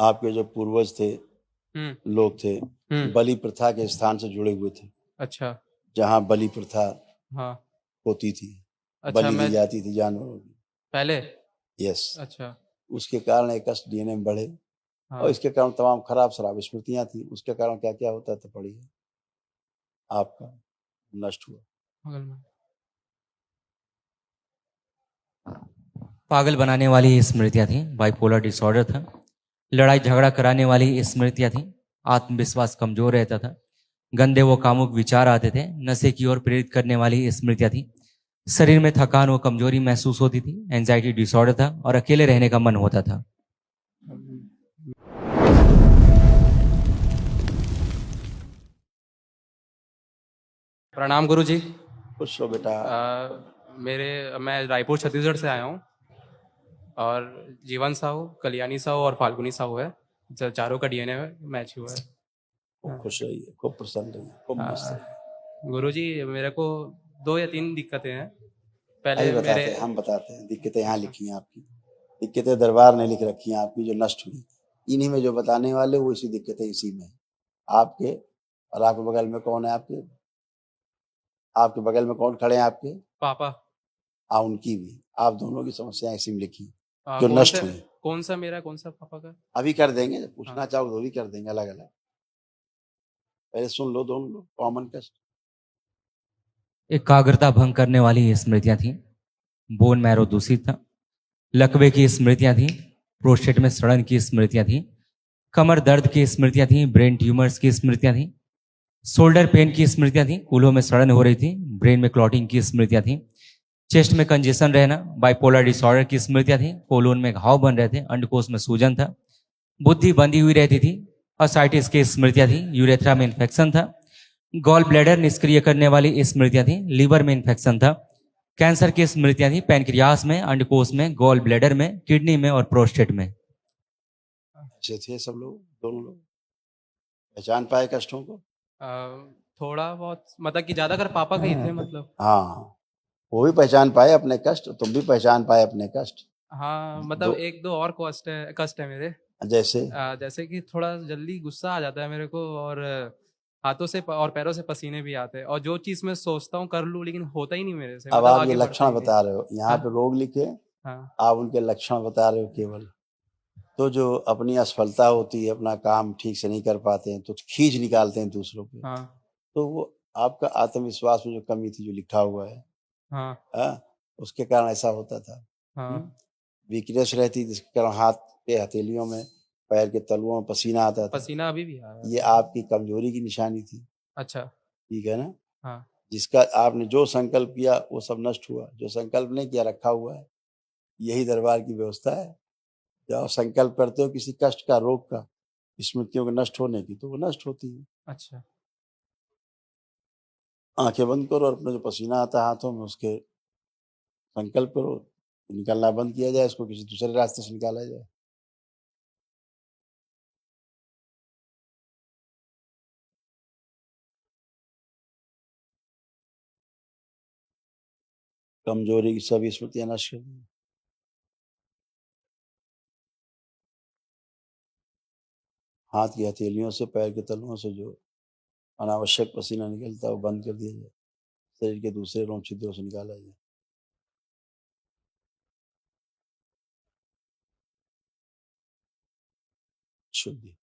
आपके जो पूर्वज थे, लोग थे, बलि प्रथा के स्थान से जुड़े हुए थे। अच्छा। जहाँ बलि प्रथा हाँ। होती थी, अच्छा। बलि दी मैं जाती थी जानवरों की। पहले। यस। अच्छा। उसके कारण एक कष्ट डीएनए में बढ़े, और हाँ। इसके कारण तमाम खराब शराब स्मृतियां थी। उसके कारण क्या क्या होता था पढ़िए, आपका नष्ट हुआ। बगल में। पागल बनाने वाली स्मृतियां थी, बाइपोलर डिसऑर्डर था, लड़ाई झगड़ा कराने वाली स्मृतियां थी, आत्मविश्वास कमजोर रहता था, गंदे व कामुक विचार आते थे, नशे की ओर प्रेरित करने वाली स्मृतियां थी, शरीर में थकान व कमजोरी महसूस होती थी, एंजाइटी डिसऑर्डर था और अकेले रहने का मन होता था। प्रणाम गुरुजी। खुश हो बेटा। मैं रायपुर छत्तीसगढ़ से आया हूँ, और जीवन साहू, कल्याणी साहू और फाल्गुनी साहू है। चारों का डीएनए मैच हुआ है। खूब खुश रहिए, खूब प्रसन्न रहिए, खूब मस्त रहिए। गुरुजी, मेरे को 2 या 3 दिक्कतें हैं। पहले अभी मेरे बताते हैं, हम बताते हैं। दिक्कतें यहाँ लिखी हैं आपकी, दिक्कतें दरबार ने लिख रखी हैं आपकी, जो नष्ट हुई। इन्हीं में जो बताने वाले वो इसी दिक्कतें इसी में आपके। और आपके बगल में कौन है? आपके बगल में कौन खड़े हैं आपके? पापा। उनकी भी, आप दोनों की समस्याएं इसी में लिखी, जो कौन नष्ट सा हुई। कौन सा मेरा, कौन सा पापा का? अभी कर देंगे, जब पूछना हाँ। चाहोगे तो भी कर देंगे, अलग अलग। पहले सुन लो दोनों लोग, कॉमन कष्ट। एकाग्रता भंग करने वाली स्मृतियां थी, बोन मैरो दूषित था, लकवे की स्मृतियां थी, प्रोस्टेट में सड़न की स्मृतियां थी, कमर दर्द की स्मृतियां थी, ब्रेन ट्यूमर्स की स्मृतियां थी, शोल्डर पेन की स्मृतियां थी, कूल्हों में सड़न हो रही थी, ब्रेन में क्लॉटिंग की स्मृतियां थी, चेस्ट में कंजेशन रहना, बाइपोलर डिसऑर्डर की स्मृतियां थी, कोलोन में घाव बन रहे थे, अंडकोश में सूजन था, बुद्धि बंधी हुई रहती थी, असाइटिस की स्मृतियां थी, यूरेथ्रा में इन्फेक्शन था, गॉल ब्लैडर निष्क्रिय करने वाली स्मृतियां थी, लीवर में इन्फेक्शन था, कैंसर की स्मृतियां थी, पैनक्रियास में, अंडकोश में, गॉल ब्लैडर में, किडनी में और प्रोस्टेट में। अच्छे थे सब लोग, दोनों लोग पहचान पाए कष्टों को। थोड़ा बहुत, मतलब कि ज्यादातर पापा के ही थे, मतलब। हाँ, वो भी पहचान पाए अपने कष्ट, तुम भी पहचान पाए अपने कष्ट। हाँ, मतलब 1-2 और कष्ट है मेरे। जैसे जैसे कि थोड़ा जल्दी गुस्सा आ जाता है मेरे को, और हाथों से और पैरों से पसीने भी आते हैं, और जो चीज मैं सोचता हूँ कर लूँ, लेकिन होता ही नहीं मेरे से, अब मतलब आप जो आगे बढ़ता लक्षण ही नहीं। बता रहे हो, यहाँ पे हाँ। रोग लिखे, हाँ। आप उनके लक्षण बता रहे हो केवल। तो जो अपनी असफलता होती है, अपना काम ठीक से नहीं कर पाते हैं, तो खींच निकालते हैं दूसरों पे। हाँ। तो वो आपका आत्मविश्वास में जो कमी थी, जो लिखा हुआ है, हाँ। उसके कारण ऐसा होता था। हाँ। वीकनेस रहती, जिसके कारण हाथ के हथेलियों में, पैर के तलुओं में पसीना आता था। पसीना अभी भी आ रहा ये है। आपकी कमजोरी की निशानी थी। अच्छा। ठीक है ना? हाँ। जिसका आपने जो संकल्प किया वो सब नष्ट हुआ, जो संकल्प नहीं किया रखा हुआ है। यही दरबार की व्यवस्था है। जब आप संकल्प करते हो किसी कष्ट का, रोग का, स्मृतियों के नष्ट होने की, तो वो नष्ट होती है। अच्छा। आंखें बंद करो और अपना जो पसीना आता है हाथों में, उसके संकल्प करो, निकलना बंद किया जाए, इसको किसी दूसरे रास्ते से निकाला जाए। कमजोरी की सभी स्मृतियां नष्ट कर दी। हाथ की हथेलियों से, पैर के तलुओं से जो अनावश्यक पसीना निकलता है वो बंद कर दिया जाए, शरीर के दूसरे रोम छिद्रों से निकाला जाए। शुद्धि।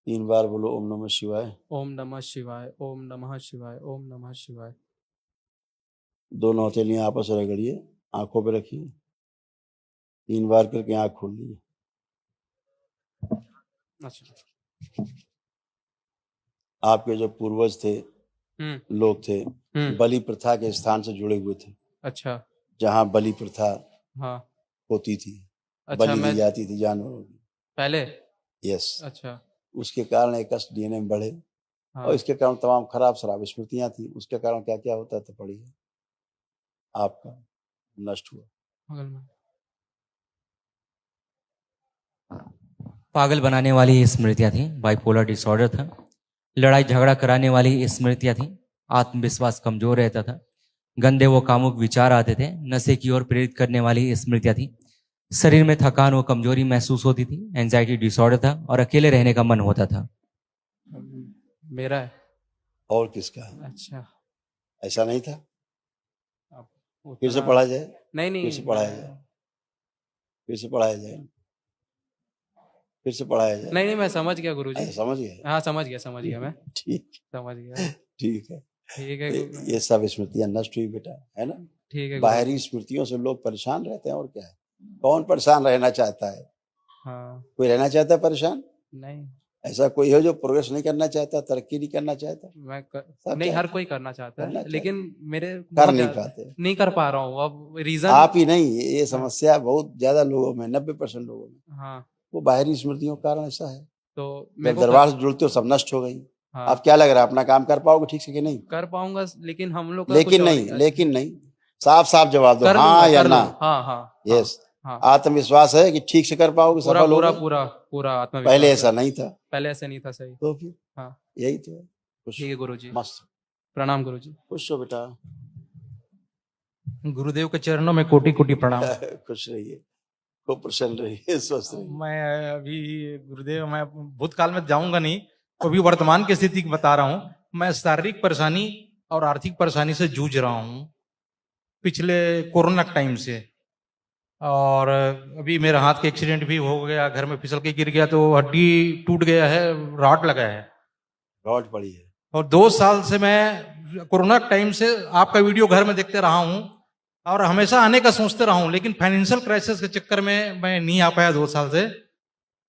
3 बार बोलो ओम नमः शिवाय। ओम नमः शिवाय, ओम नमः शिवाय, ओम नमः शिवाय। दोनों हथेलियां आपस में रगड़िए, आंखों पे रखिए, 3 बार करके आंख खोल लीजिए। अच्छा। आपके जो पूर्वज थे, लोग थे, बलि प्रथा के स्थान से जुड़े हुए थे। अच्छा। जहाँ बलि प्रथा हाँ। होती थी, अच्छा। बलि दी मैं जाती थी जानवरों की। पहले। यस। अच्छा। उसके कारण एक कष्ट डीएनए में बढ़े, और हाँ। इसके कारण तमाम खराब शराब स्मृतियां थी। उसके कारण क्या क्या होता था पढ़िए, आपका नष्ट हुआ। बगल में। पागल बनाने वाली स्मृतियां थी, बाइपोलर डिसऑर्डर था, लड़ाई झगड़ा कराने वाली स्मृतियां थी, आत्मविश्वास कमजोर रहता था, गंदे व कामुक विचार आते थे, नशे की ओर प्रेरित करने वाली स्मृतियां थी, शरीर में थकान व कमजोरी महसूस होती थी, एंजाइटी डिसऑर्डर था और अकेले रहने का मन होता था। मेरा है। और किसका है? अच्छा, ऐसा नहीं था? अब फिर से उतना पढ़ा जाए, नहीं फिर से नहीं पढ़ाया जाए, फिर से पढ़ाया जाए, फिर से पढ़ाया जाए। नहीं नहीं मैं समझ गया गुरुजी। ऐसा समझ गए? हाँ समझ गया मैं ठीक, समझ गया। ठीक है। ठीक है तो ये सब स्मृतियां नष्ट हुई बेटा, है ना? ठीक है गुरुजी। बाहरी स्मृतियों से लोग परेशान रहते हैं, और क्या है? कौन परेशान रहना चाहता है? हाँ कोई रहना चाहता है परेशान? नहीं ऐसा कोई है जो प्रोग्रेस नहीं करना चाहता, तरक्की नहीं करना चाहता? सब नहीं, हर चाहते कोई करना चाहता करना है, चाहते लेकिन मेरे कर बहुत नहीं ज्यादा- पाते। नहीं कर पा रहा हूँ अब रीजन। आप ही नहीं, ये समस्या बहुत ज्यादा लोगों में, 90% लोगों में हाँ वो बाहरी स्मृतियों के कारण ऐसा है। तो मेरे जब को दरबार से जुड़ते हो सब नष्ट हो गई। हाँ आप क्या लग रहा है, अपना काम कर पाओगे ठीक से कि नहीं? कर पाऊंगा, लेकिन हम लोग का लेकिन कुछ और नहीं, ही- लेकिन नहीं, साफ साफ जवाब दो, कर हाँ लूंगा, या कर ना। लूंगा। हाँ हाँ यस, हाँ आत्मविश्वास है कि ठीक से कर पाओगे, पूरा सफल पूरा होगे? पूरा पूरा आत्मविश्वास पहले है। ऐसा नहीं था, पहले ऐसे नहीं था। सही। तो फिर हाँ यही तो है। खुश, ठीक है गुरुजी। मस्त, प्रणाम गुरुजी। खुश हो बेटा। गुरुदेव के चरणों में कोटि कोटि प्रणाम। खुश रहिए, खूब प्रसन्न रहिए, स्वस्थ रहिए। मैं अभी गुरुदेव, मैं भूतकाल में जाऊंगा नहीं, अभी वर्तमान की स्थिति बता रहा हूँ। मैं शारीरिक परेशानी और आर्थिक परेशानी से जूझ रहा हूँ पिछले कोरोना टाइम से। और अभी मेरा हाथ का एक्सीडेंट भी हो गया, घर में फिसल के गिर गया तो हड्डी टूट गया है, रॉड लगा है। रॉड पड़ी है। और 2 साल से मैं कोरोना टाइम से आपका वीडियो घर में देखते रहा हूँ और हमेशा आने का सोचते रहा हूँ, लेकिन फाइनेंशियल क्राइसिस के चक्कर में मैं नहीं आ पाया 2 साल से।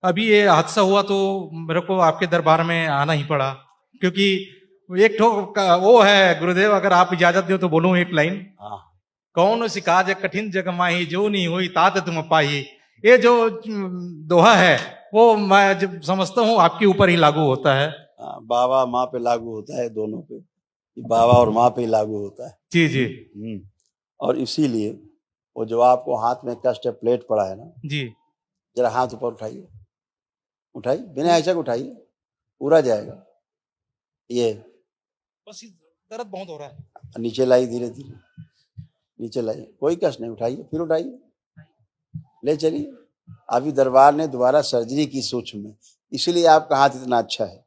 अभी ये हादसा हुआ तो मेरे को आपके दरबार में आना ही पड़ा, क्योंकि एक ठो वो है गुरुदेव, अगर आप इजाजत दो तो बोलूं एक लाइन। हाँ, कौन सिकाज कठिन जग माही, जो नहीं हुई तात तुम पाही। ये जो दोहा है वो मैं जब समझता हूँ आपके ऊपर ही लागू होता है। हाँ, बाबा माँ पे लागू होता है, दोनों पे, ये बाबा और माँ पे ही लागू होता है। जी जी और इसीलिए वो जो आपको हाथ में कष्ट है, प्लेट पड़ा है ना, जी। जरा हाथ ऊपर उठाइए, उठाइए, बिना ऐसा उठाइए, पूरा जाएगा। ये बस दर्द बहुत हो रहा है। नीचे लाई, धीरे धीरे नीचे लाइए, कोई कष्ट नहीं, उठाइए, फिर उठाइए, ले चलिए। अभी दरबार ने दोबारा सर्जरी की सोच में, इसीलिए आपका हाथ इतना अच्छा है।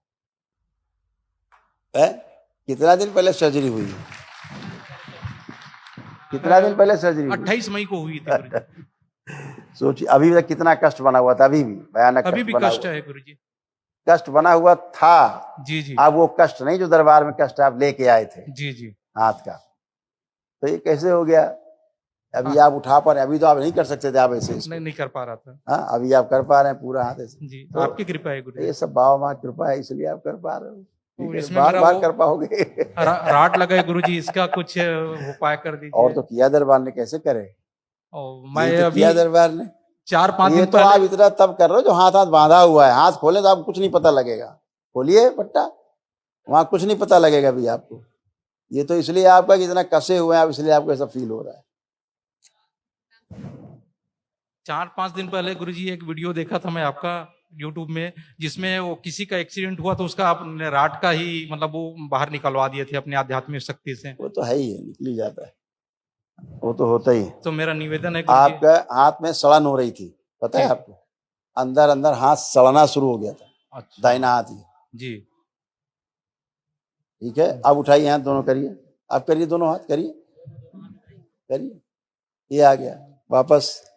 कितना दिन पहले सर्जरी हुई है? कितना दिन पहले सर्जरी हुई? 28 मई को हुई थी गुरुजी। सोचिए, अभी तक कितना कष्ट बना हुआ था, अभी भी भयानक अभी भी बना कष्ट हुआ। है गुरुजी। कष्ट बना हुआ था। जी जी अब वो कष्ट नहीं जो दरबार में कष्ट आप लेके आए थे जी जी। हाथ का, तो ये कैसे हो गया? अभी आप उठा पा रहे, अभी तो आप नहीं कर सकते थे आप ऐसे इसको। नहीं कर पा रहा था। हाँ, अभी आप कर पा रहे हैं पूरा हाथ ऐसे। जी तो आपकी कृपा है गुरुजी। ये सब बाबा माँ की कृपा है, इसलिए आप कर पा रहे हो। तो ठीक है, इसमें बार मेरा बार वो- कर पाओगे। राट लगा है गुरुजी, इसका कुछ उपाय कर दीजिए। और तो किया दरबार ने, कैसे करे? और मैं ये तो अभी किया दरबार ने। 4-5 ये दिन तो आप पहले इतना तब कर रहे हो जो हाथ हाथ बांधा हुआ है। हाथ खोले तो आपको कुछ नहीं पता लगेगा, खोलिए पट्टा, वहां कुछ नहीं पता लगेगा अभी आपको। ये तो इसलिए आपका कि इतना कसे हुए हैं आप, इसलिए आपको ऐसा फील हो रहा है। 4-5 दिन पहले गुरुजी एक वीडियो देखा था मैं आपका यूट्यूब में, जिसमें वो किसी का एक्सीडेंट हुआ तो उसका आपने राट का ही मतलब वो बाहर निकलवा दिए थे अपनी आध्यात्मिक शक्ति से। वो तो है ही है, निकल ही जाता है, वो तो होता ही है। तो मेरा निवेदन है गुरुजी। आपका हाथ में सड़न हो रही थी, पता है जी। आपको? अंदर अंदर हाथ सड़ना शुरू हो गया था, अच्छा। दाहिना हाथ ही। जी ठीक है, अब उठाइए हाथ दोनों, करिए, आप करिए, दोनों हाथ करिए, करिए। ये आ गया वापस।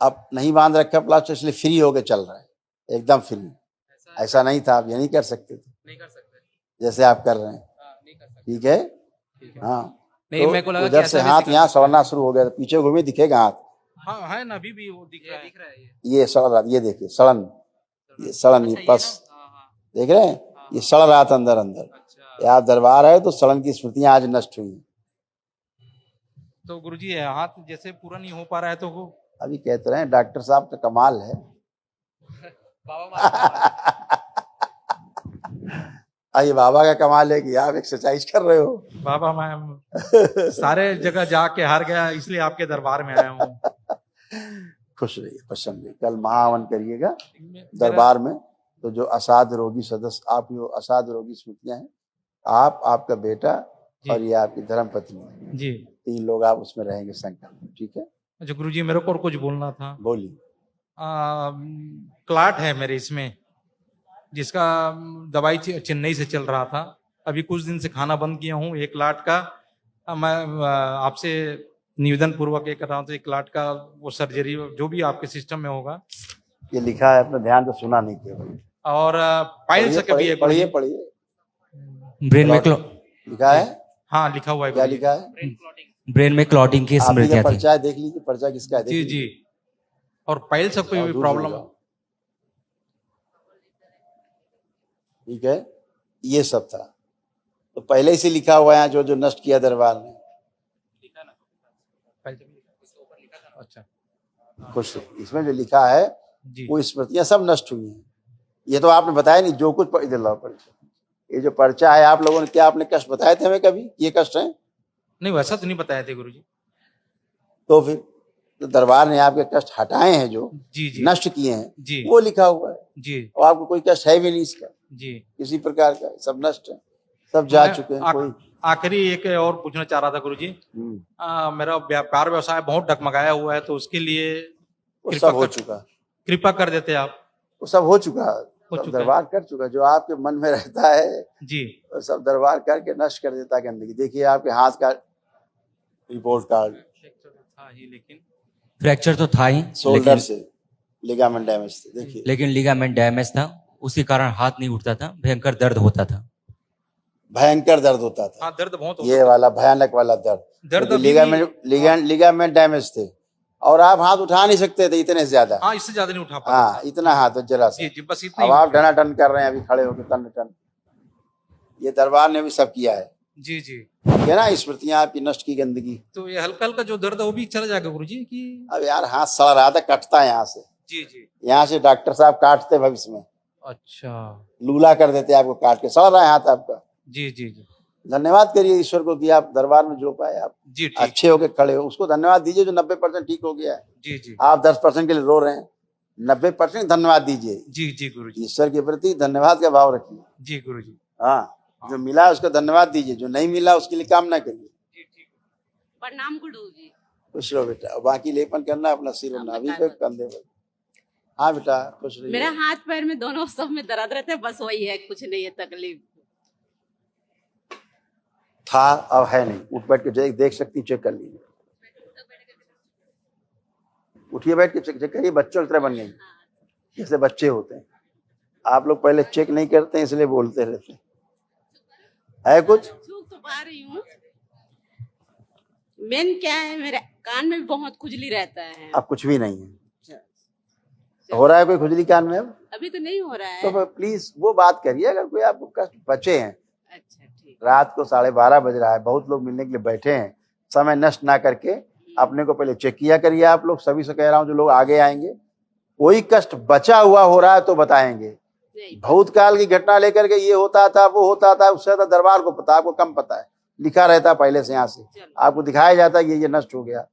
अब नहीं बांध रखा प्लास्टर, इसलिए फ्री होके चल रहा है, एकदम फ्री। ऐसा नहीं था, आप ये नहीं कर सकते थे नहीं कर सकते। जैसे आप कर रहे हैं। नहीं कर सकते। ठीक है, ठीक है। हाँ। नहीं, तो मेरे को लगा कि उधर ऐसा से भी हाथ सिखा यहाँ सकते हैं। सड़ना शुरू हो गया था, पीछे घूमे दिखेगा हाथ, हाँ है ना, अभी भी वो दिख रहा है। दिख रहा है ये। ये सड़ रहा, ये देखिए सड़न, ये सड़न, ये अच्छा, ये पस, ना? हाँ, हाँ, देख रहे हैं, ये सड़ रहा था अंदर अंदर। अच्छा। ये आप दरबार आए तो सड़न की स्मृतियां आज नष्ट हुई। तो गुरुजी हाथ जैसे पूरा नहीं हो पा रहा है तो वो अभी कहते रहे डॉक्टर साहब का कमाल है। बाबा मानता ये बाबा का कमाल है कि आप एक्सरसाइज कर रहे हो। बाबा मैं सारे जगह जाके हार गया, इसलिए आपके दरबार में आया हूँ। खुश रहिए, प्रसन्न रहिए। कल महावन करिएगा मेरा- दरबार में, तो जो असाध रोगी सदस्य, आप जो असाध रोगी स्मृतियां हैं, आप, आपका बेटा जी। और ये आपकी धर्म पत्नी, जी 3 लोग आप उसमें रहेंगे संकल्प में। ठीक है, अच्छा गुरुजी, मेरे को और कुछ बोलना था। बोलिए। क्लाट है मेरे इसमें, जिसका दवाई चेन्नई से चल रहा था। अभी कुछ दिन से खाना बंद किया हूँ। एक क्लाट का मैं आपसे निवेदन पूर्वक ये कर रहा हूँ, तो एक क्लाट का वो सर्जरी जो भी आपके सिस्टम में होगा। ये लिखा है, अपने ध्यान से सुना नहीं किया। और पाइल्स का भी है पढ़िए गुरुजी। पढ़िए। ब्रेन में लिखा है, हाँ लिखा हुआ है क्या गुरुजी। लिखा है? ब्रेन में क्लॉटिंग की आप ये स्मृतियां थी। पर्चा देख लीजिए, पर्चा किसका है, देख जी लीजिए। जी। और पाइल्स का और कोई दूर से प्रॉब्लम? जाओ। ठीक है, ये सब था तो पहले ही से लिखा हुआ है, जो जो नष्ट किया दरबार ने। अच्छा खुश, इसमें जो लिखा है जी वो स्मृतियां सब नष्ट हुई हैं। ये तो आपने बताया नहीं, जो कुछ इधर लाओ पर्चा। ये जो पर्चा है, आप लोगों ने क्या आपने कष्ट बताए थे हमें कभी, ये कष्ट है? नहीं, वैसा तो नहीं बताए थे गुरुजी। तो फिर तो दरबार ने आपके कष्ट हटाए हैं, जो जी जी नष्ट किए हैं, जी वो लिखा हुआ है। जी और आपको कोई कष्ट है भी नहीं इसका, जी। किसी प्रकार का, सब नष्ट है, सब जा मैं चुके हैं। कोई आखिरी एक और पूछना चाह रहा था गुरुजी। मेरा व्यापार व्यवसाय बहुत डगमगाया हुआ है, तो उसके लिए वो सब हो चुका, कृपा कर देते आप। वो सब हो चुका, हो सब चुका दरबार कर चुका। जो आपके मन में रहता है जी। वो सब दरबार करके नष्ट कर देता है गंदगी। देखिए आपके हाथ का रिपोर्ट कार्ड, था ही, लेकिन फ्रैक्चर तो था ही, शोल्डर से लिगामेंट डैमेज थे। देखिए लेकिन लिगामेंट डैमेज था, उसी कारण हाथ नहीं उठता था, भयंकर दर्द होता था। भयंकर दर्द होता था। हाँ दर्द बहुत ये वाला भयानक वाला दर्द, दर्द अभी लिगामेंट डैमेज थे, और आप हाथ उठा नहीं सकते थे इतने ज्यादा। हाँ, इससे ज्यादा नहीं उठा पाता। हाँ, इतना हाथ जरा सा। जी जी, बस इतना अब ही। आप टनाटन कर रहे हैं अभी खड़े होकर, टन टन। ये दरबार ने भी सब किया है। जी जी। क्या ना, स्मृतियां आपकी नष्ट की गंदगी। तो ये हल्का हल्का जो दर्द है वो भी चला जाएगा गुरुजी की? अब यार हाथ सड़ रहा था, कटता है यहाँ से, जी जी। यहाँ से डॉक्टर साहब काटते भविष्य में, अच्छा। लूला कर देते आपको काट के। सड़ रहा है हाथ आपका। जी जी जी धन्यवाद करिए ईश्वर को कि आप दरबार में जो पाए आप जी। ठीक। अच्छे होके खड़े हो, उसको धन्यवाद दीजिए जो 90% ठीक हो गया है। जी जी आप 10% के लिए रो रहे हैं, 90% धन्यवाद दीजिए। जी जी गुरुजी। ईश्वर के प्रति धन्यवाद का भाव रखिए। जी गुरुजी। हाँ, जो मिला है उसका धन्यवाद दीजिए, जो नहीं मिला उसके लिए काम ना करिए। जी ठीक। प्रणाम गुरुजी। खुश रहो बेटा, और बाकी लेपन करना अपना सिर और नाभि पे, कंधे पर। हाँ बेटा, खुश रहिए। मेरा हाथ पैर में दोनों सब में दर्द रहते हैं, बस वही है, कुछ नहीं है तकलीफ। था, अब है नहीं। उठ बैठ के देख सकती, चेक कर लीजिए। उठिए, बैठ के चेक करिए। बच्चों की तरह बन गई, जैसे बच्चे होते हैं। आप लोग पहले चेक नहीं करते, इसलिए बोलते रहते हैं। है कुछ? छू तो पा रही हूँ। मेन क्या है, मेरे कान में भी बहुत खुजली रहता है। अब कुछ भी नहीं है। हो रहा है कोई खुजली कान में अब? अभी तो नहीं हो रहा है। तो प्लीज वो बात करिए, अगर कोई आपको कष्ट बचे हैं। अच्छा ठीक। रात को 12:30 बज रहा है, बहुत लोग मिलने के लिए बैठे हैं। समय नष्ट ना करके अपने को पहले चेक किया करिए। आप लोग सभी से कह रहा हूँ, जो लोग आगे आएंगे, कोई कष्ट बचा हुआ हो रहा है तो बताएंगे। भूतकाल की घटना लेकर के ये होता था वो होता था, उससे तो दरबार को पता, आपको कम पता है। लिखा रहता पहले से, यहाँ से आपको दिखाया जाता है ये नष्ट हो गया।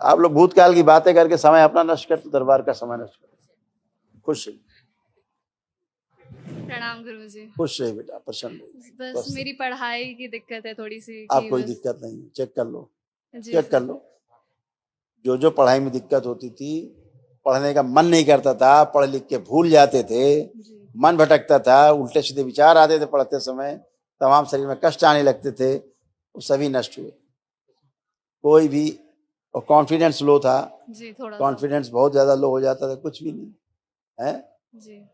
आप लोग भूतकाल की बातें करके समय अपना नष्ट करते, दरबार का समय नष्ट करते। खुश रहिए, प्रणाम गुरुजी। खुश रहिए बेटा, प्रसन्न रहिए। बस मेरी पढ़ाई की दिक्कत है थोड़ी सी। आप कोई दिक्कत नहीं, चेक कर लो, जी चेक कर लो। जो जो पढ़ाई में दिक्कत होती थी, पढ़ने का मन नहीं करता था, पढ़ लिख के भूल जाते थे, मन भटकता था, उल्टे सीधे विचार आते थे पढ़ते समय, तमाम शरीर में कष्ट आने लगते थे, वो सभी नष्ट हुए। कोई भी, और कॉन्फिडेंस लो था जी, थोड़ा कॉन्फिडेंस बहुत ज्यादा लो हो जाता था, कुछ भी नहीं है जी।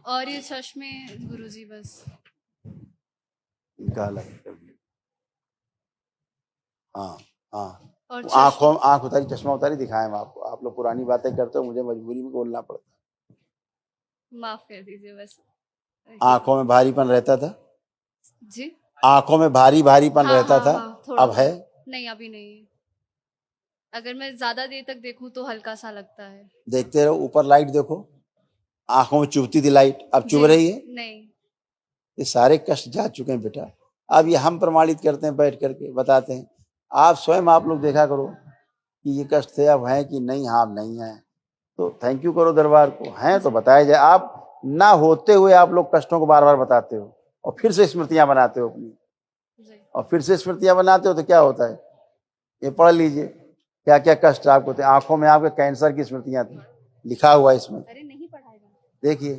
और ये चश्मे गुरुजी बस निकाला। हाँ हाँ, और आंख उतारी, चश्मा उतारी, दिखाएं हम आपको। आप लोग पुरानी बातें करते हो, मुझे मजबूरी में बोलना पड़ता। माफ कर दीजिए बस। आंखों में भारीपन रहता था जी, आंखों में भारीपन हाँ, रहता हाँ, था, हाँ, थोड़ा अब है? नहीं, अभी नहीं है। अगर मैं ज्यादा देर तक देखूं तो हल्का सा लगता है। देखते रहो, ऊपर लाइट देखो, आंखों में चुभती थी लाइट, अब चुभ जी, रही है? नहीं। ये सारे कष्ट जा चुके हैं बेटा। अब ये हम प्रमाणित करते हैं, बैठ करके बताते हैं। आप स्वयं आप लोग देखा करो कि ये कष्ट थे, अब हैं कि नहीं। हाँ, नहीं है तो थैंक यू करो दरबार को, हैं तो बताया जाए। आप ना होते हुए आप लोग कष्टों को बार बार बताते हो और फिर से स्मृतियां बनाते हो अपनी, जी, और फिर से स्मृतियां बनाते हो तो क्या होता है? ये पढ़ लीजिए, क्या क्या कष्ट आपको थे? आंखों में आपके कैंसर की स्मृतियां थी, लिखा हुआ है इसमें, अरे नहीं पढ़ाएगा। देखिए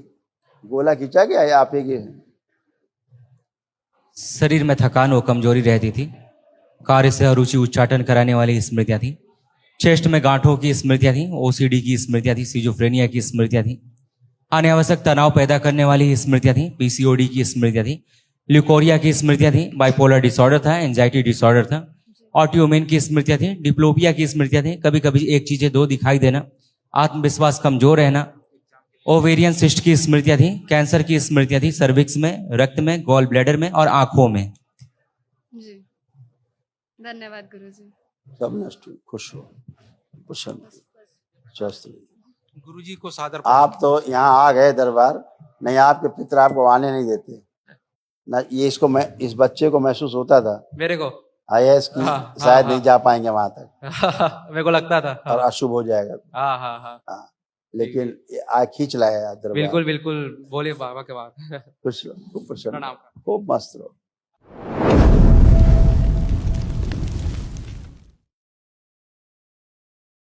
गोला खींचा गया है आप ये शरीर में थकान व कमजोरी रहती थी। कार्य से अरुचि उच्चाटन कराने वाली स्मृतियां थी। चेस्ट में गांठों की स्मृतियां थी। ओसीडी की स्मृतियां थी। सिजोफ्रेनिया की स्मृतियां थी। अनावश्यक तनाव पैदा करने वाली स्मृतियां थी। पीसीओडी की स्मृतियां थी। ल्यूकोरिया की स्मृतियां थी। बाइपोलर डिसऑर्डर था। एंजाइटी डिसऑर्डर था। ऑटियोमेन की स्मृतियां थी। डिप्लोपिया की स्मृतियां थी। कभी कभी एक चीजें दो दिखाई देना, आत्मविश्वास कमजोर रहना, ओवेरियन सिस्ट की स्मृतियां थी। कैंसर की स्मृतियां थी। सर्विक्स में, रक्त में, गॉल ब्लैडर में और आंखों में। जी धन्यवाद गुरुजी। सब नष्ट हुई। खुश हो, प्रसन्न हो, स्वस्थ हो। गुरुजी को सादर आप तो यहाँ आ गए दरबार, नहीं आपके पितर आपको आने नहीं देते ना। ये इसको मैं इस बच्चे को महसूस होता था मेरे को आईएएस की हाँ, शायद हाँ, नहीं जा पाएंगे वहां तक मेरे को लगता था। और हाँ अशुभ हो जाएगा। हाँ हाँ हाँ, हाँ, लेकिन आ खींच लाया दरबार। बिल्कुल बिल्कुल, बोलिए बाबा के बाद। खुश रहो, खूब प्रसन्न प्रणाम। रहो, खूब मस्त रहो।